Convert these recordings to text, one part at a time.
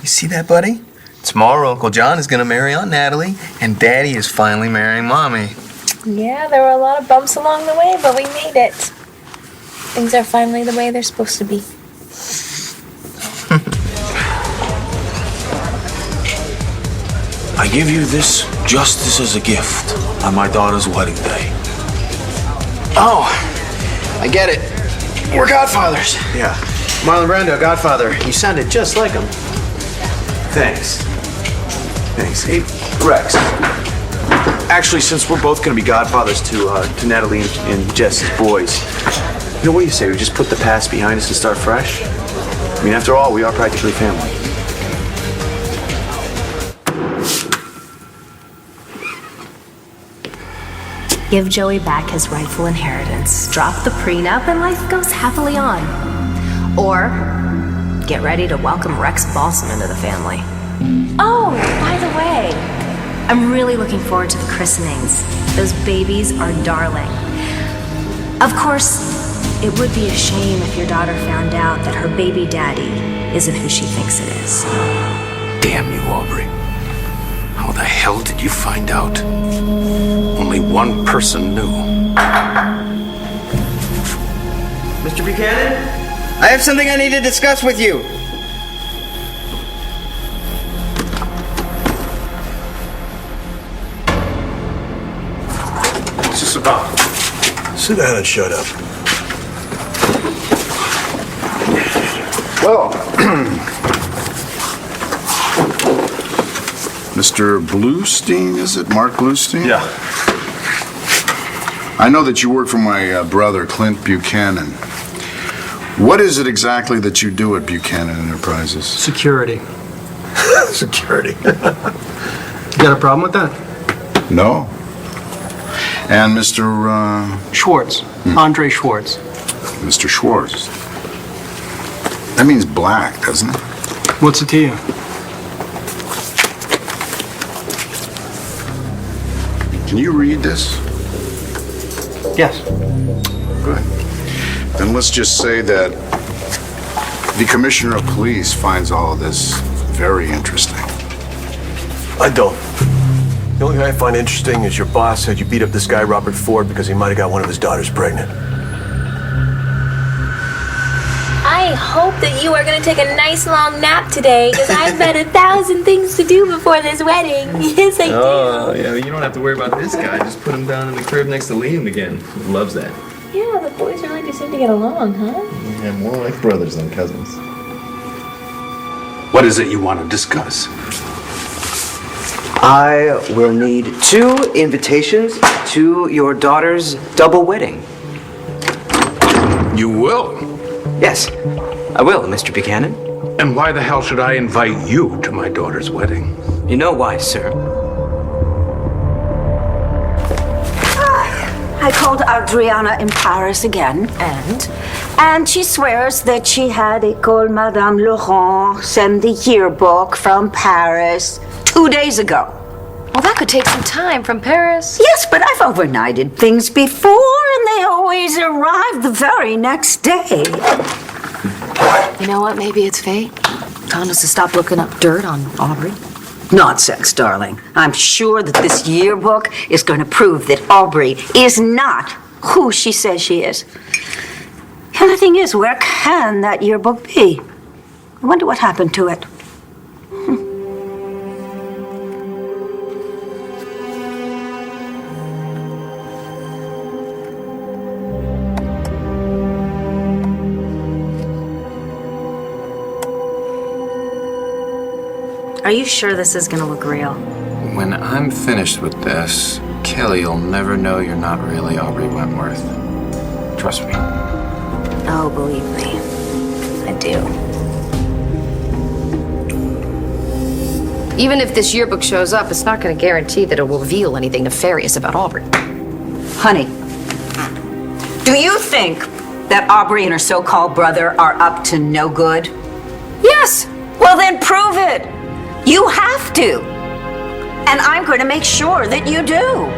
You see that, buddy? Tomorrow, Uncle John is gonna marry Aunt Natalie, and Daddy is finally marrying Mommy. Yeah, there were a lot of bumps along the way, but we made it. Things are finally the way they're supposed to be. I give you this justice as a gift on my daughter's wedding day. Oh, I get it. We're godfathers. Yeah. Marlon Brando, Godfather. You sounded just like him. Thanks. Thanks. Hey, Rex. Actually, since we're both going to be godfathers to Natalie and Jess's boys, you know, what do you say? We just put the past behind us and start fresh? I mean, after all, we are practically family. Give Joey back his rightful inheritance, drop the prenup, and life goes happily on. Or get ready to welcome Rex Balsam into the family. Oh, by the way, I'm really looking forward to the christenings. Those babies are darling. Of course, it would be a shame if your daughter found out that her baby daddy isn't who she thinks it is. Damn you, Aubrey. How the hell did you find out? Only one person knew. Mr. Buchanan, I have something I need to discuss with you. What's this about? Sit down and shut up. Well, Mr. Bluestein, is it? Mark Bluestein? Yeah. I know that you work for my brother, Clint Buchanan. What is it exactly that you do at Buchanan Enterprises? Security. Security. You got a problem with that? No. And Mr. Schwartz. Andre Schwartz. Mr. Schwartz. That means black, doesn't it? What's it to you? Can you read this? Yes. Good. Then let's just say that the Commissioner of Police finds all of this very interesting. I don't. The only thing I find interesting is your boss said you beat up this guy, Robert Ford, because he might have got one of his daughters pregnant. I hope that you are going to take a nice long nap today, because I've got 1,000 things to do before this wedding. Yes, I do. Oh, yeah, you don't have to worry about this guy. Just put him down in the crib next to Liam again. He loves that. Yeah, the boys really do seem to get along, huh? Yeah, more like brothers than cousins. What is it you want to discuss? I will need 2 invitations to your daughter's double wedding. You will? Yes, I will, Mr. Buchanan. And why the hell should I invite you to my daughter's wedding? You know why, sir. I called Adriana in Paris again, and she swears that she had École Madame Laurent send the yearbook from Paris 2 days ago. Well, that could take some time from Paris. Yes, but I've overnighted things before, and they always arrive the very next day. You know what? Maybe it's fate. Telling us to stop looking up dirt on Aubrey. Nonsense, darling. I'm sure that this yearbook is going to prove that Aubrey is not who she says she is. And the thing is, where can that yearbook be? I wonder what happened to it. Are you sure this is gonna look real? When I'm finished with this, Kelly'll never know you're not really Aubrey Wentworth. Trust me. Oh, believe me, I do. Even if this yearbook shows up, it's not going to guarantee that it will reveal anything nefarious about Aubrey. Honey, do you think that Aubrey and her so-called brother are up to no good? Yes. Well, then prove it. You have to. And I'm going to make sure that you do.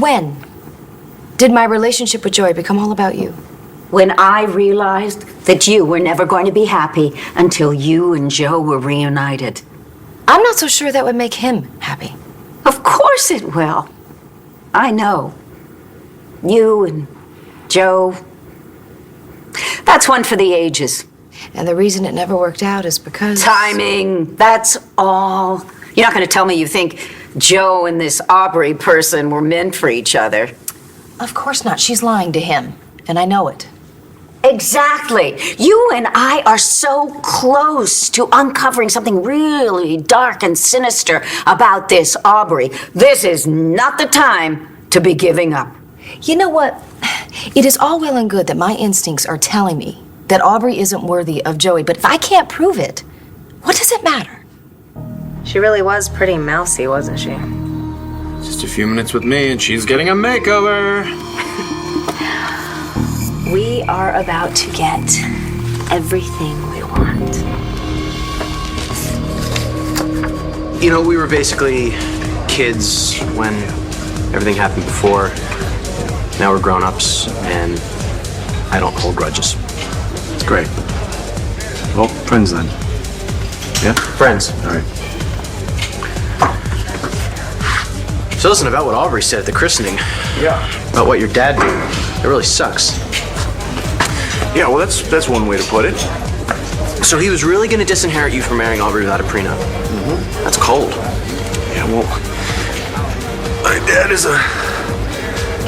When did my relationship with Joey become all about you? When I realized that you were never going to be happy until you and Joe were reunited. I'm not so sure that would make him happy. Of course it will. I know. You and Joe. That's one for the ages. And the reason it never worked out is because... Timing, that's all. You're not going to tell me you think Joe and this Aubrey person were meant for each other. Of course not. She's lying to him, and I know it. Exactly. You and I are so close to uncovering something really dark and sinister about this Aubrey. This is not the time to be giving up. You know what? It is all well and good that my instincts are telling me that Aubrey isn't worthy of Joey, but if I can't prove it, what does it matter? She really was pretty mousy, wasn't she? Just a few minutes with me and she's getting a makeover. We are about to get everything we want. You know, we were basically kids when everything happened before. Now we're grown-ups, and I don't hold grudges. It's great. Well, friends then. Yeah? Friends. All right. So listen, about what Aubrey said at the christening. Yeah. About what your dad did. It really sucks. Yeah, well, that's one way to put it. So he was really gonna disinherit you from marrying Aubrey without a prenup. Mm-hmm. That's cold. Yeah, well, my dad is a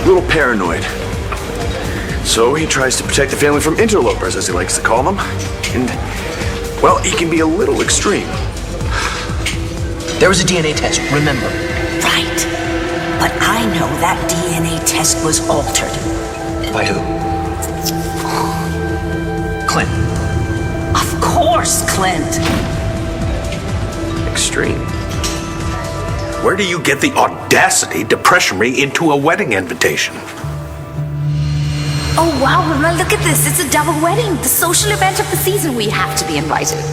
little paranoid. So he tries to protect the family from interlopers, as he likes to call them. And, well, he can be a little extreme. There was a DNA test, remember? Right. But I know that DNA test was altered. By who? Clint. Of course, Clint. Extreme. Where do you get the audacity to pressure me into a wedding invitation? Oh wow, Mama, look at this. It's a double wedding. The social event of the season. We have to be invited.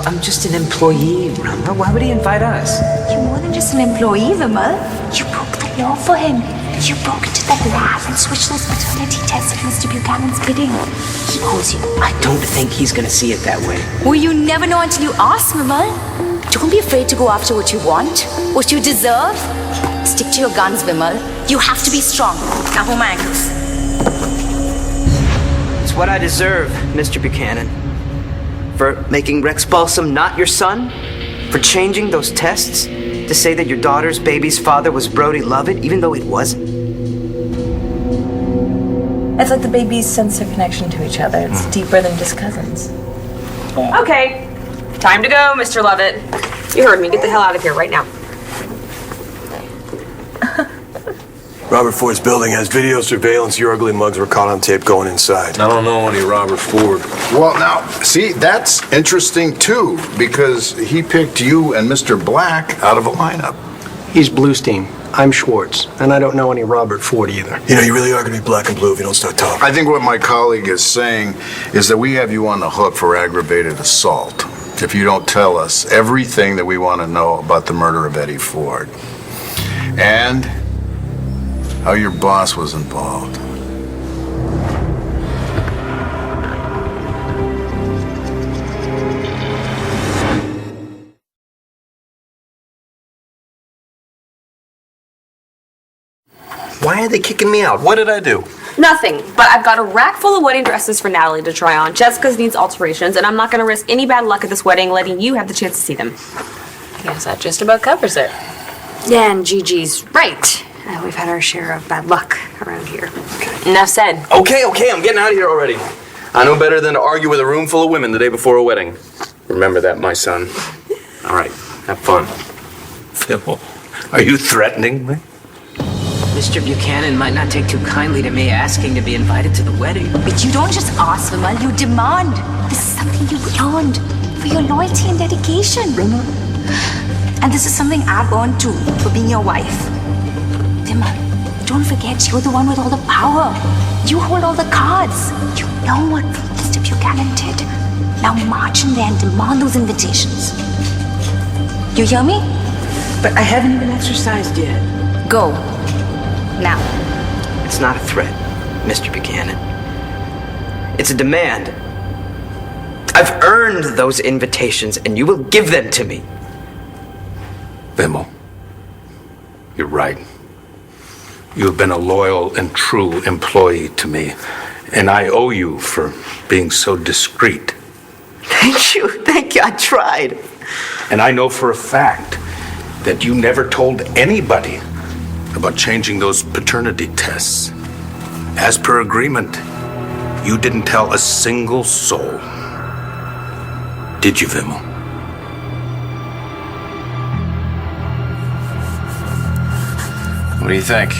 I'm just an employee, Rama. Why would he invite us? You're more than just an employee, Vimal. You broke the law for him. You broke into that lab and switched those paternity tests at Mr. Buchanan's bidding. He owes you. I don't think he's gonna see it that way. Well, you never know until you ask, Vimal. Don't be afraid to go after what you want, what you deserve. Stick to your guns, Vimal. You have to be strong. Now hold my ankles. It's what I deserve, Mr. Buchanan. For making Rex Balsam not your son? For changing those tests to say that your daughter's baby's father was Brody Lovett, even though it wasn't? It's like the babies sense their connection to each other. It's deeper than just cousins. Okay, time to go, Mr. Lovett. You heard me. Get the hell out of here right now. Robert Ford's building has video surveillance. Your ugly mugs were caught on tape going inside. I don't know any Robert Ford. Well, now, see, that's interesting, too, because he picked you and Mr. Black out of a lineup. He's Bluestein. I'm Schwartz, and I don't know any Robert Ford either. You know, you really are going to be black and blue if you don't start talking. I think what my colleague is saying is that we have you on the hook for aggravated assault if you don't tell us everything that we want to know about the murder of Eddie Ford. And how your boss was involved. Why are they kicking me out? What did I do? Nothing, but I've got a rack full of wedding dresses for Natalie to try on. Jessica's needs alterations, and I'm not going to risk any bad luck at this wedding letting you have the chance to see them. I guess that just about covers it. Yeah, and Gigi's right. We've had our share of bad luck around here. Enough said. Okay, I'm getting out of here already. I know better than to argue with a room full of women the day before a wedding. Remember that, my son. All right, have fun. Phil, are you threatening me? Mr. Buchanan might not take too kindly to me asking to be invited to the wedding. But you don't just ask, Vimal. You demand. This is something you've earned for your loyalty and dedication. And this is something I've earned too for being your wife. Vimal, don't forget, you're the one with all the power. You hold all the cards. You know what Mr. Buchanan did. Now march in there and demand those invitations. You hear me? But I haven't even exercised yet. Go. Now. It's not a threat, Mr. Buchanan. It's a demand. I've earned those invitations, and you will give them to me. Vimmel, you're right. You have been a loyal and true employee to me, and I owe you for being so discreet. Thank you. I tried. And I know for a fact that you never told anybody about changing those paternity tests. As per agreement, you didn't tell a single soul. Did you, Vimmel? What do you think?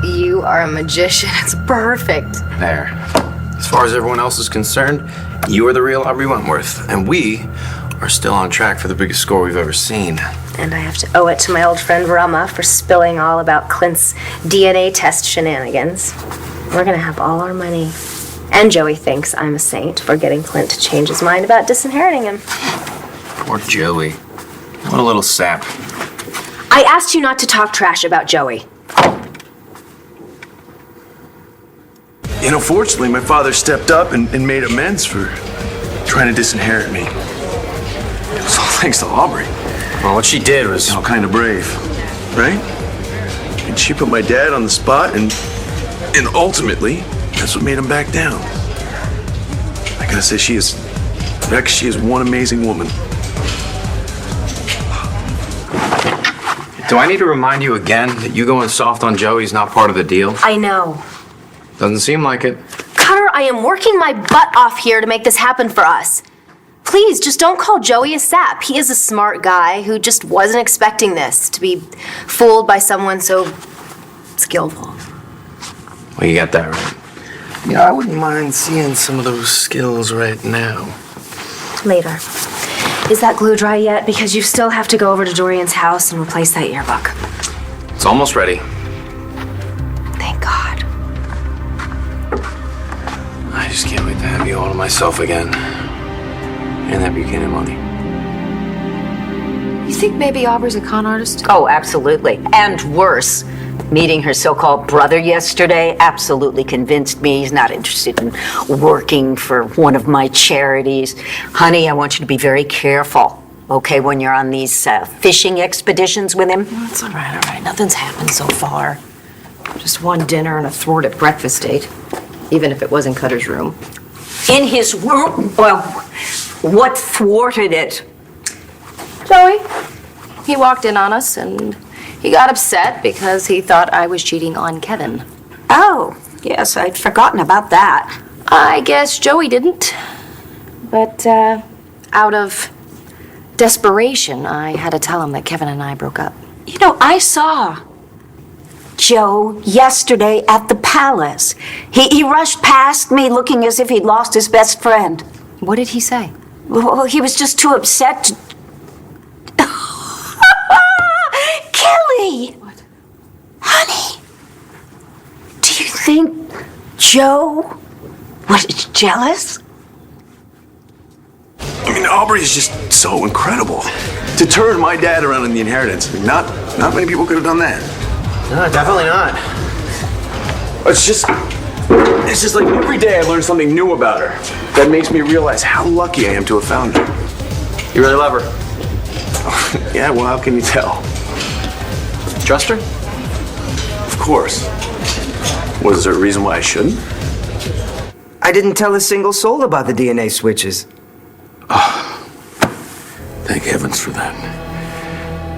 You are a magician. It's perfect. There. As far as everyone else is concerned, you are the real Aubrey Wentworth, and we are still on track for the biggest score we've ever seen. And I have to owe it to my old friend Rama for spilling all about Clint's DNA test shenanigans. We're gonna have all our money. And Joey thinks I'm a saint for getting Clint to change his mind about disinheriting him. Poor Joey. What a little sap. I asked you not to talk trash about Joey. You know, fortunately, my father stepped up and made amends for trying to disinherit me. It was all thanks to Aubrey. Well, what she did was... kind of brave, right? And she put my dad on the spot, and ultimately, that's what made him back down. I gotta say, Rex, she is one amazing woman. Do I need to remind you again that you going soft on Joey's not part of the deal? I know. Doesn't seem like it. Cutter, I am working my butt off here to make this happen for us. Please, just don't call Joey a sap. He is a smart guy who just wasn't expecting this, to be fooled by someone so skillful. Well, you got that right. Yeah, I wouldn't mind seeing some of those skills right now. Later. Is that glue dry yet? Because you still have to go over to Dorian's house and replace that yearbook. It's almost ready. Thank God. I just can't wait to have you all to myself again. And that Buchanan money. You think maybe Aubrey's a con artist? Oh, absolutely. And worse. Meeting her so-called brother yesterday absolutely convinced me he's not interested in working for one of my charities. Honey, I want you to be very careful, okay, when you're on these fishing expeditions with him. That's all right. Nothing's happened so far. Just one dinner and a thwarted breakfast date. Even if it was in Cutter's room. In his room? Well, what thwarted it? Joey. He walked in on us and he got upset because he thought I was cheating on Kevin. Oh, yes, I'd forgotten about that. I guess Joey didn't. But out of desperation, I had to tell him that Kevin and I broke up. You know, I saw Joe yesterday at the palace. He rushed past me looking as if he'd lost his best friend. What did he say? Well, he was just too upset to... Kelly! What? Honey, do you think Joe was jealous? I mean, Aubrey is just so incredible. To turn my dad around in the inheritance, not many people could have done that. No, definitely not. It's just like every day I learn something new about her that makes me realize how lucky I am to have found her. You really love her? Yeah, well, how can you tell? Trust her? Of course. Was there a reason why I shouldn't? I didn't tell a single soul about the DNA switches. Thank heavens for that.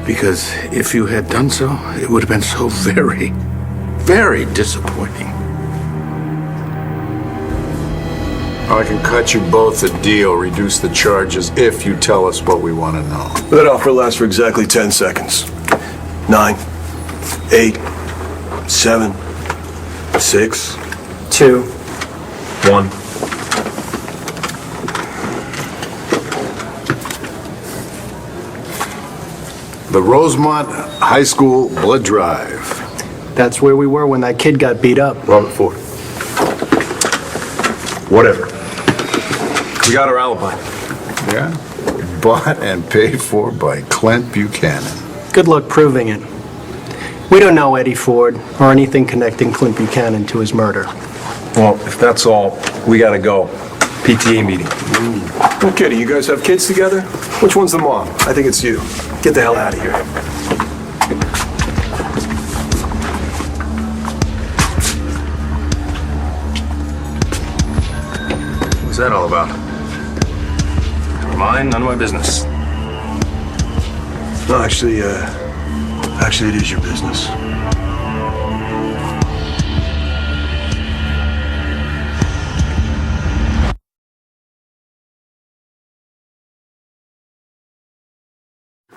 Because if you had done so, it would have been so very, very disappointing. I can cut you both a deal, reduce the charges if you tell us what we want to know. That offer lasts for exactly 10 seconds. 9, 8, 7, 6, 2, 1. The Rosemont High School blood drive. That's where we were when that kid got beat up. Robert Ford. Whatever. We got our alibi. Yeah? Bought and paid for by Clint Buchanan. Good luck proving it. We don't know Eddie Ford or anything connecting Clint Buchanan to his murder. Well, if that's all, we gotta go. PTA meeting. No kidding, you guys have kids together? Which one's the mom? I think it's you. Get the hell out of here. What's that all about? Never mind, none of my business. No, actually, it is your business.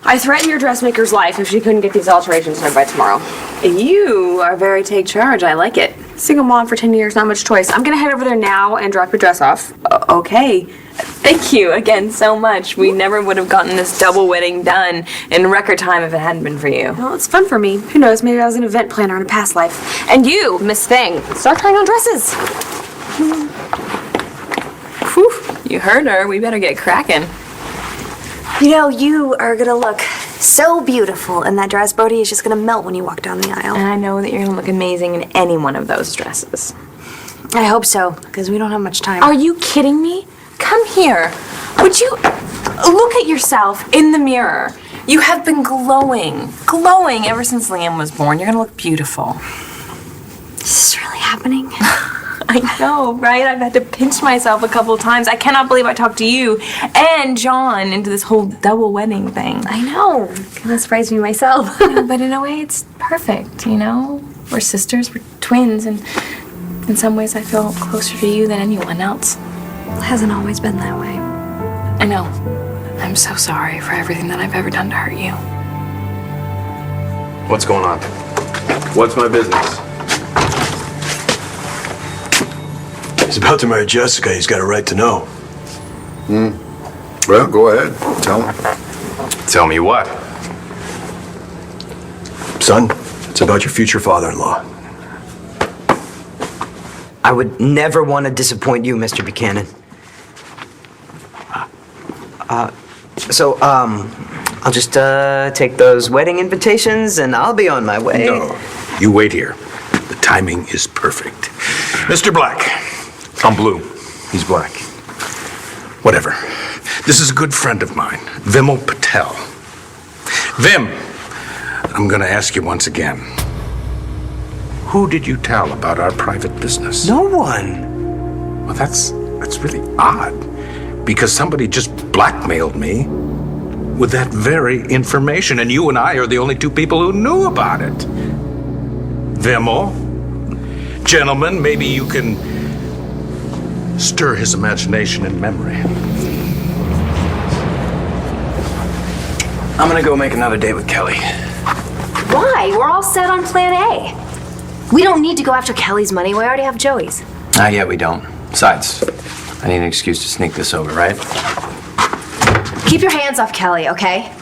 I threatened your dressmaker's life if she couldn't get these alterations done by tomorrow. You are very take charge. I like it. Single mom for 10 years, not much choice. I'm gonna head over there now and drop your dress off. Okay. Thank you again so much. We never would have gotten this double wedding done in record time if it hadn't been for you. Well, it's fun for me. Who knows? Maybe I was an event planner in a past life. And you, Miss Thing, start trying on dresses. Whew. You heard her. We better get cracking. You know, you are gonna look so beautiful in that dress. Brody is just gonna melt when you walk down the aisle. And I know that you're gonna look amazing in any one of those dresses. I hope so, because we don't have much time. Are you kidding me? Come here. Would you look at yourself in the mirror? You have been glowing ever since Liam was born. You're gonna look beautiful. Is this really happening? I know, right? I've had to pinch myself a couple times. I cannot believe I talked to you and John into this whole double wedding thing. I know. Kind of surprised me myself. But in a way, it's perfect, you know? We're sisters, we're twins, and in some ways I feel closer to you than anyone else. It hasn't always been that way. I know. I'm so sorry for everything that I've ever done to hurt you. What's going on? What's my business? He's about to marry Jessica. He's got a right to know. Well, go ahead. Tell him. Tell me what? Son, it's about your future father-in-law. I would never want to disappoint you, Mr. Buchanan. I'll just take those wedding invitations and I'll be on my way. No, you wait here. The timing is perfect. Mr. Black. I'm blue. He's black. Whatever. This is a good friend of mine, Vimal Patel. Vim, I'm gonna ask you once again. Who did you tell about our private business? No one. Well, that's really odd, because somebody just blackmailed me with that very information, and you and I are the only two people who knew about it. Vimal, gentlemen, maybe you can stir his imagination and memory. I'm gonna go make another date with Kelly. Why? We're all set on plan A. We don't need to go after Kelly's money. We already have Joey's. Yeah, we don't. Besides, I need an excuse to sneak this over, right? Keep your hands off Kelly, okay?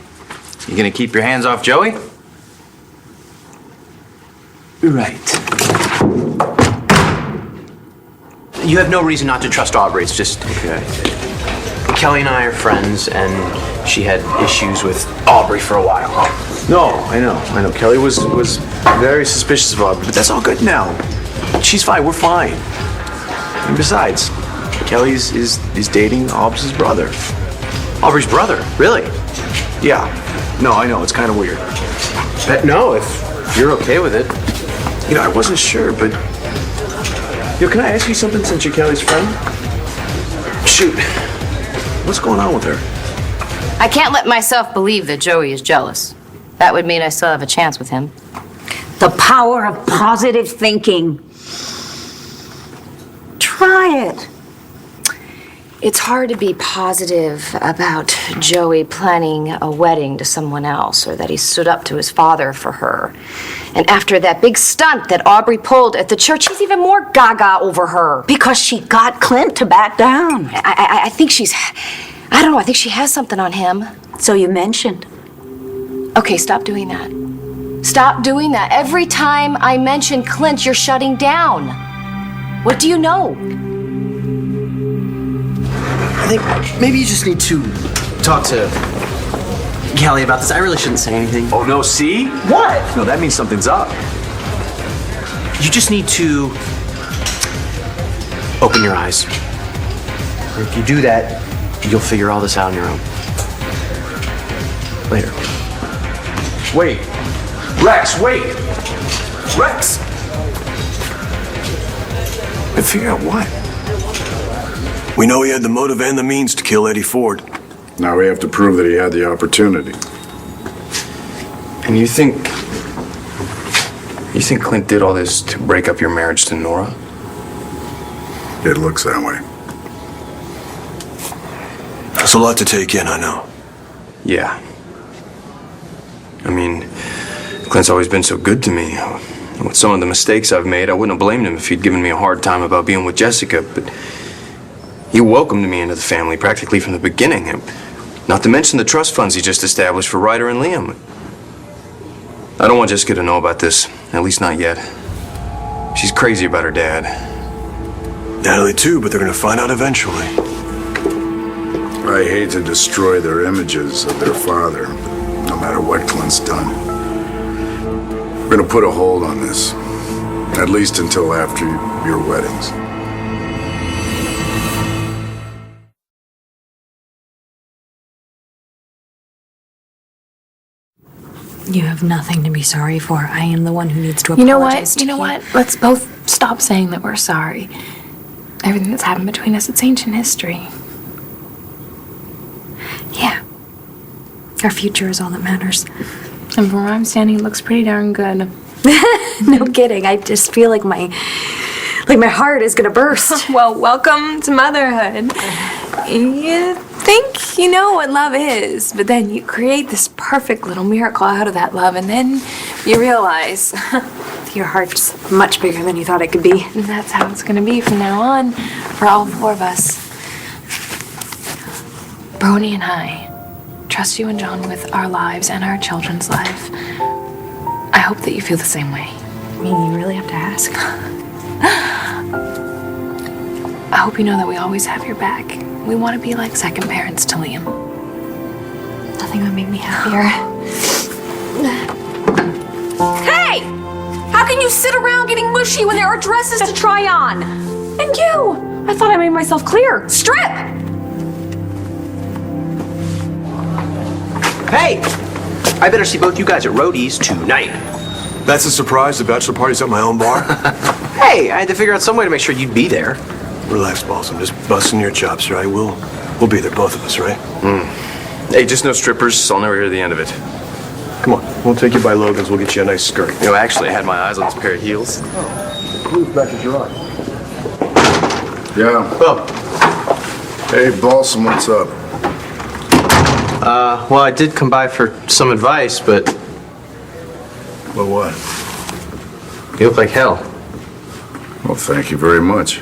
You gonna keep your hands off Joey? Right. You have no reason not to trust Aubrey. It's just... Okay. Kelly and I are friends, and she had issues with Aubrey for a while. No, I know. Kelly was very suspicious of Aubrey, but that's all good now. She's fine. We're fine. And besides, Kelly is dating Aubrey's brother. Aubrey's brother? Really? Yeah. No, I know. It's kind of weird. No, if you're okay with it. You know, I wasn't sure, but... Yo, can I ask you something since you're Kelly's friend? Shoot. What's going on with her? I can't let myself believe that Joey is jealous. That would mean I still have a chance with him. The power of positive thinking. Try it. It's hard to be positive about Joey planning a wedding to someone else, or that he stood up to his father for her. And after that big stunt that Aubrey pulled at the church, he's even more gaga over her. Because she got Clint to back down. I think she's... I don't know, I think she has something on him. So you mentioned. Okay, stop doing that. Stop doing that. Every time I mention Clint, you're shutting down. What do you know? I think maybe you just need to talk to Kelly, about this. I really shouldn't say anything. Oh, no, see? What? No, that means something's up. You just need to open your eyes. If you do that, you'll figure all this out on your own. Later. Wait. Rex, wait! Rex! And figure out what? We know he had the motive and the means to kill Eddie Ford. Now we have to prove that he had the opportunity. And you think Clint did all this to break up your marriage to Nora? It looks that way. It's a lot to take in, I know. Yeah. I mean, Clint's always been so good to me. With some of the mistakes I've made, I wouldn't have blamed him if he'd given me a hard time about being with Jessica, but he welcomed me into the family practically from the beginning. Not to mention the trust funds he just established for Ryder and Liam. I don't want Jessica to know about this, at least not yet. She's crazy about her dad. Natalie too, but they're gonna find out eventually. I hate to destroy their images of their father, no matter what Clint's done. We're gonna put a hold on this, at least until after your weddings. You have nothing to be sorry for. I am the one who needs to You know apologize. what? You know what? Let's both stop saying that we're sorry. Everything that's happened between us, it's ancient history. Yeah. Our future is all that matters. And from where I'm standing, it looks pretty darn good. No kidding. I just feel like my heart is gonna burst. Well, welcome to motherhood. You think you know what love is, but then you create this perfect little miracle out of that love, and then you realize your heart's much bigger than you thought it could be. And that's how it's gonna be from now on for all four of us. Brony and I trust you and John with our lives and our children's life. I hope that you feel the same way. I mean, you really have to ask. I hope you know that we always have your back. We want to be like second parents to Liam. Nothing would make me happier. Hey! How can you sit around getting mushy when there are dresses to try on? And you! I thought I made myself clear. Strip! Hey! I better see both you guys at Roadie's tonight. That's a surprise. The bachelor party's at my own bar. Hey, I had to figure out some way to make sure you'd be there. Relax, boss. I'm just busting your chops, right? We'll be there, both of us, right? Hey, just no strippers, so I'll never hear the end of it. Come on, we'll take you by Logan's. We'll get you a nice skirt. You know, actually, I had my eyes on this pair of heels. Who's back at your eye? Yeah. Oh. Hey, Balsam, what's up? Well, I did come by for some advice, but... Well, what? You look like hell. Well, thank you very much.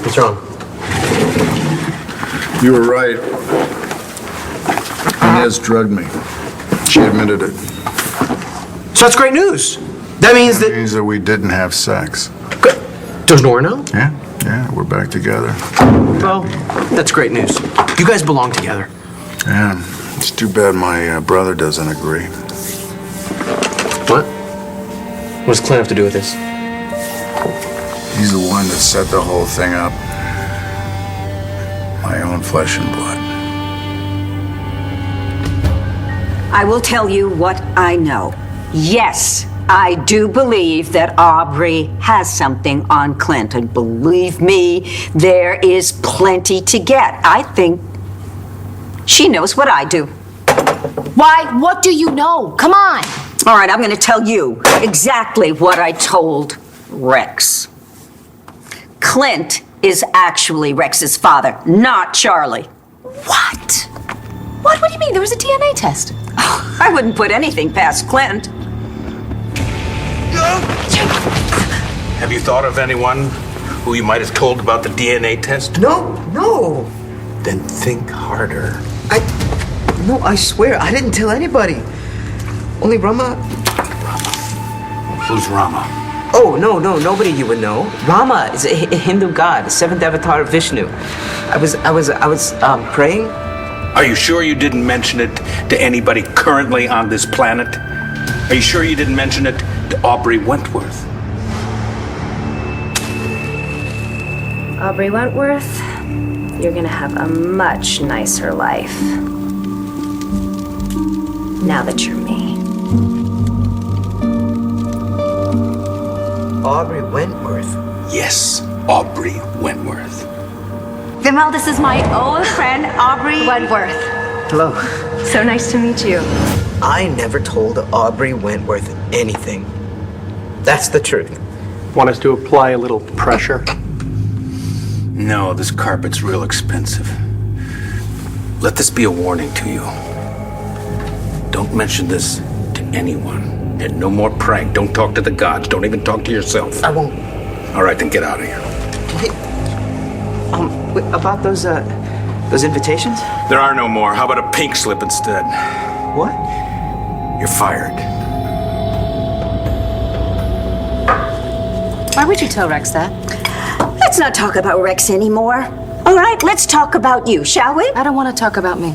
What's wrong? You were right. Inez drugged me. She admitted it. So that's great news. That means It means that we didn't have sex. Good. Does Nora know? Yeah, we're back together. Well, that's great news. You guys belong together. Yeah, it's too bad my brother doesn't agree. What? What does Clint have to do with this? He's the one that set the whole thing up. My own flesh and blood. I will tell you what I know. Yes, I do believe that Aubrey has something on Clint. And believe me, there is plenty to get. I think she knows what I do. Why? What do you know? Come on. All right, I'm going to tell you exactly what I told Rex. Clint is actually Rex's father, not Charlie. What? What do you mean? There was a DNA test. I wouldn't put anything past Clint. Have you thought of anyone who you might have told about the DNA test? No. Then think harder. No, I swear, I didn't tell anybody. Only Rama. Who's Rama? Oh, no, nobody you would know. Rama is a Hindu god, the seventh avatar of Vishnu. I was praying, Are you sure you didn't mention it to anybody currently on this planet? Are you sure you didn't mention it to Aubrey Wentworth? Aubrey Wentworth, you're gonna have a much nicer life. Now that you're me. Aubrey Wentworth? Yes, Aubrey Wentworth. Vimal, this is my old friend, Aubrey Wentworth. Hello. So nice to meet you. I never told Aubrey Wentworth anything. That's the truth. Want us to apply a little pressure? No, this carpet's real expensive. Let this be a warning to you. Don't mention this to anyone. And no more prank. Don't talk to the gods. Don't even talk to yourself. I won't. All right, then get out of here. Wait, about those invitations? There are no more. How about a pink slip instead? What? You're fired. Why would you tell Rex that? Let's not talk about Rex anymore. All right, let's talk about you, shall we? I don't want to talk about me.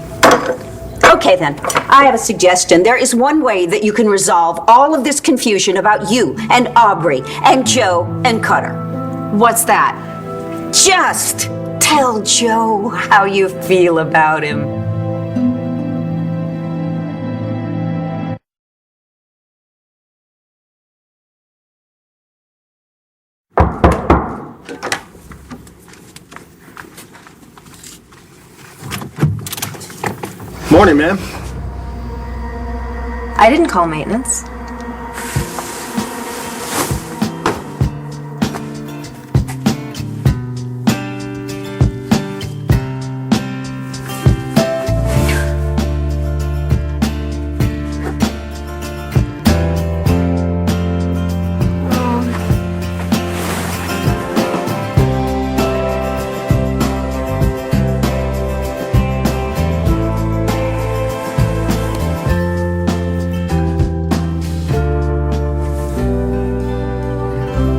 Okay, then. I have a suggestion. There is one way that you can resolve all of this confusion about you and Aubrey and Joe and Cutter. What's that? Just tell Joe how you feel about him. Morning, ma'am. I didn't call maintenance.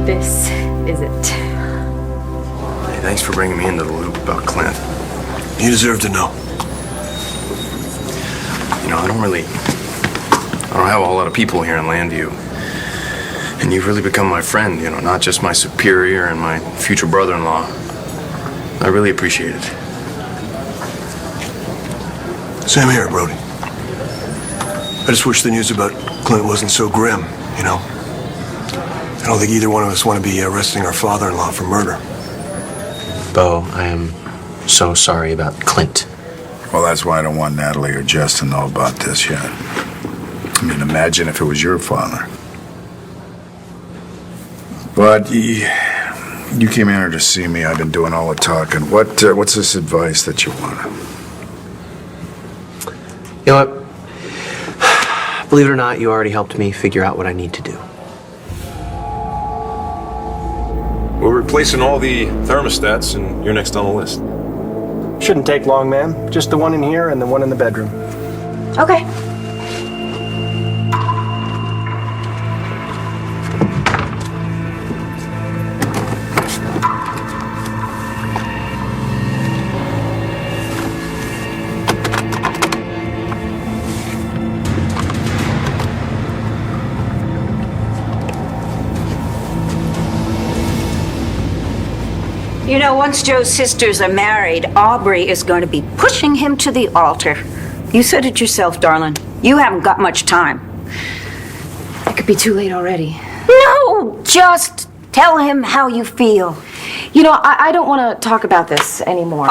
This is it. Hey, thanks for bringing me into the loop about Clint. You deserve to know. You know, I don't have a whole lot of people here in Landview. And you've really become my friend, you know, not just my superior and my future brother-in-law. I really appreciate it. Same here, Brody. I just wish the news about Clint wasn't so grim, you know? I don't think either one of us want to be arresting our father-in-law for murder. Bo, I am so sorry about Clint. Well, that's why I don't want Natalie or Jess to know about this yet. I mean, imagine if it was your father. But you came in here to see me. I've been doing all the talking. What's this advice that you want? You know what? Believe it or not, you already helped me figure out what I need to do. We're replacing all the thermostats, and you're next on the list. Shouldn't take long, ma'am. Just the one in here and the one in the bedroom. Okay. You know, once Joe's sisters are married, Aubrey is going to be pushing him to the altar. You said it yourself, darling. You haven't got much time. It could be too late already. No, just tell him how you feel. You know, I don't want to talk about this anymore.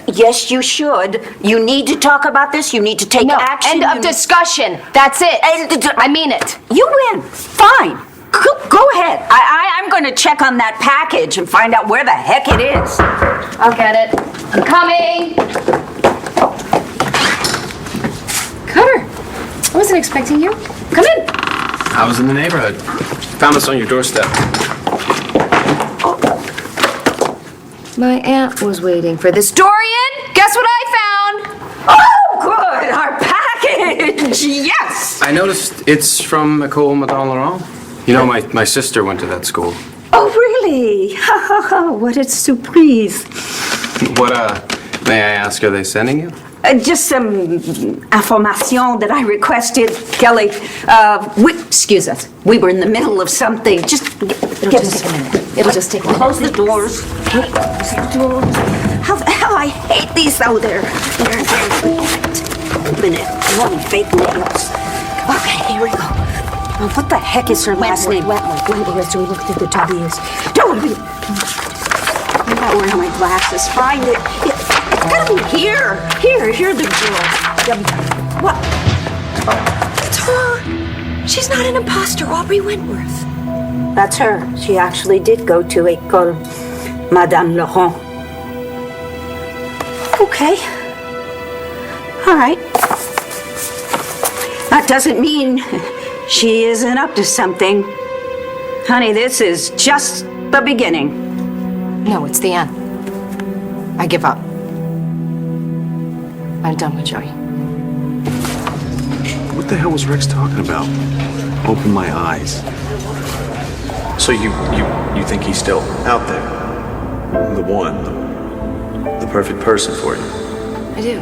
Yes, you should. You need to talk about this. You need to take action. End of discussion. That's it. I mean it. You win. Fine. Go ahead. I'm going to check on that package and find out where the heck it is. I'll get it. I'm coming. Cutter, I wasn't expecting you. Come in. I was in the neighborhood. Found us on your doorstep. My aunt was waiting for this. Dorian, guess what I found? Oh, good. Our package. Yes. I noticed it's from Ecole Madame Laurent. You know, my sister went to that school. Oh, really? What a surprise. What, may I ask, are they sending you? Just some information that I requested, Kelly. Excuse us. We were in the middle of something. Just give us a minute. It'll just take a minute. Close the doors. Close the doors. How the hell I hate these out there. Minute. Long fake nails. Okay, here we go. What the heck is her last name? Wentworth. So we looked at the W's. Don't be. I'm not wearing my glasses. Find it. It's gotta be here. Here, the girl. What? It's her. She's not an imposter, Aubrey Wentworth. That's her. She actually did go to École Madame Laurent. Okay. All right. That doesn't mean she isn't up to something. Honey, this is just the beginning. No, it's the end. I give up. I'm done with Joey. What the hell was Rex talking about? Open my eyes. So you think he's still out there? The one, the perfect person for you? I do.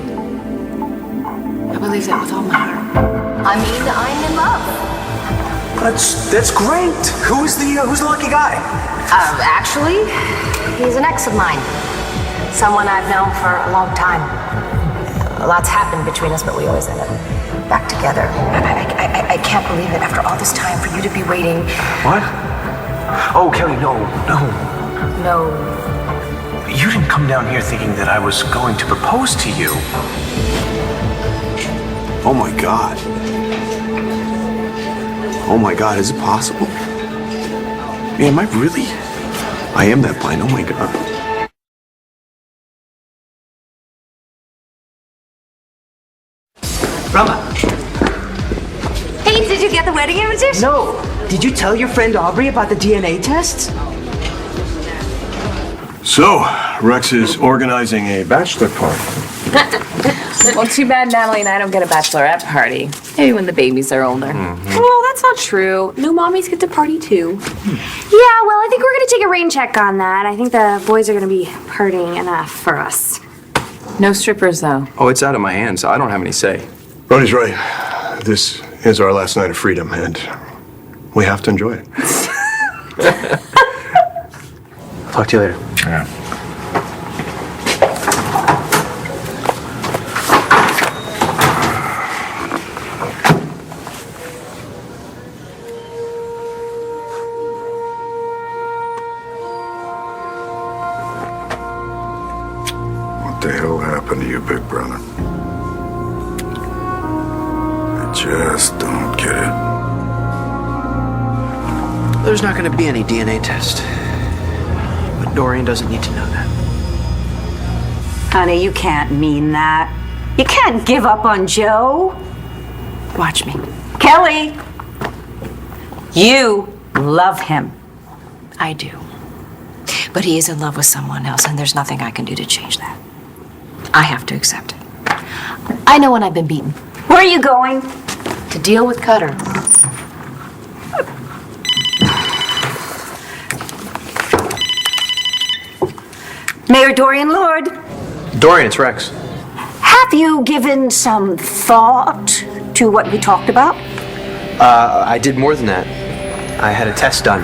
I believe that with all my heart. I mean, I'm in love. That's great. Who's the lucky guy? Actually, he's an ex of mine. Someone I've known for a long time. A lot's happened between us, but we always end up back together. I can't believe it after all this time for you to be waiting. What? Oh, Kelly, no. No. You didn't come down here thinking that I was going to propose to you. Oh my God. Oh my God, is it possible? Yeah, am I really? I am that blind, oh my God. Rama. Hey, did you get the wedding invitation? No. Did you tell your friend Aubrey about the DNA tests? So, Rex is organizing a bachelor party. Well, too bad Natalie and I don't get a bachelorette party. Maybe when the babies are older. Well, that's not true. New mommies get to party too. Yeah, well, I think we're gonna take a rain check on that. I think the boys are gonna be partying enough for us. No strippers, though. Oh, it's out of my hands. I don't have any say. Brody's right. This is our last night of freedom, and we have to enjoy it. Talk to you later. Yeah. What the hell happened to you, big brother? I just don't get it. There's not going to be any DNA test. But Dorian doesn't need to know that. Honey, you can't mean that. You can't give up on Joe. Watch me. Kelly, you love him. I do. But he is in love with someone else, and there's nothing I can do to change that. I have to accept it. I know when I've been beaten. Where are you going? To deal with Cutter. Mayor Dorian Lord, Dorian, it's Rex. have you given some thought to what we talked about? I did more than that. I had a test done,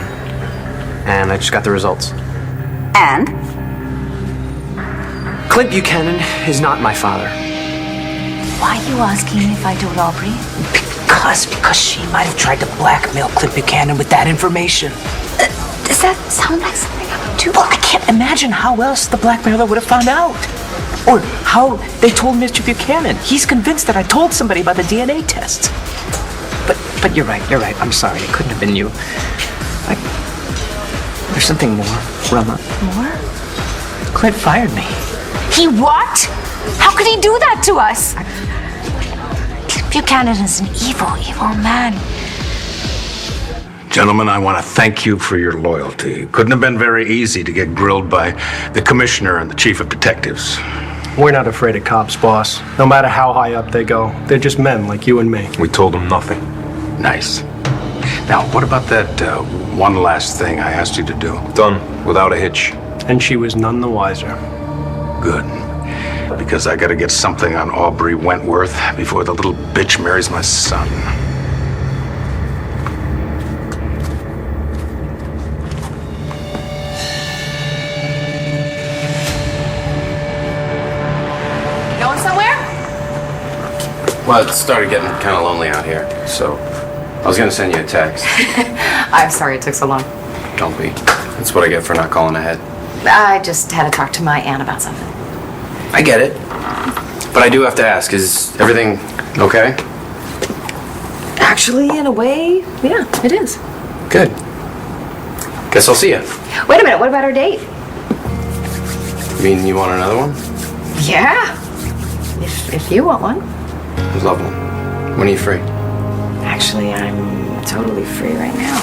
and I just got the results. And? Clint Buchanan is not my father. Why are you asking me if I told Aubrey? Because she might have tried to blackmail Clint Buchanan with that information. Does that sound like something I would do? Well, I can't imagine how else the blackmailer would have found out. Or how they told Mr. Buchanan. He's convinced that I told somebody about the DNA tests. But you're right. I'm sorry. It couldn't have been you. There's something more, Rama. More? Clint fired me. He what? How could he do that to us? Clint Buchanan is an evil, evil man. Gentlemen, I want to thank you for your loyalty. It couldn't have been very easy to get grilled by the commissioner and the chief of detectives. We're not afraid of cops, boss. No matter how high up they go. They're just men like you and me. We told them nothing. Nice. Now, what about that one last thing I asked you to do? Done without a hitch. And she was none the wiser. Good. Because I gotta get something on Aubrey Wentworth before the little bitch marries my son. Going somewhere? Well, it started getting kind of lonely out here, so I was gonna send you a text. I'm sorry it took so long. Don't be. That's what I get for not calling ahead. I just had to talk to my aunt about something. I get it. But I do have to ask, is everything okay? Actually, in a way, yeah, it is. Good. Guess I'll see you. Wait a minute, what about our date? Mean you want another one? Yeah. If you want one. I'd love one. When are you free? Actually, I'm totally free right now.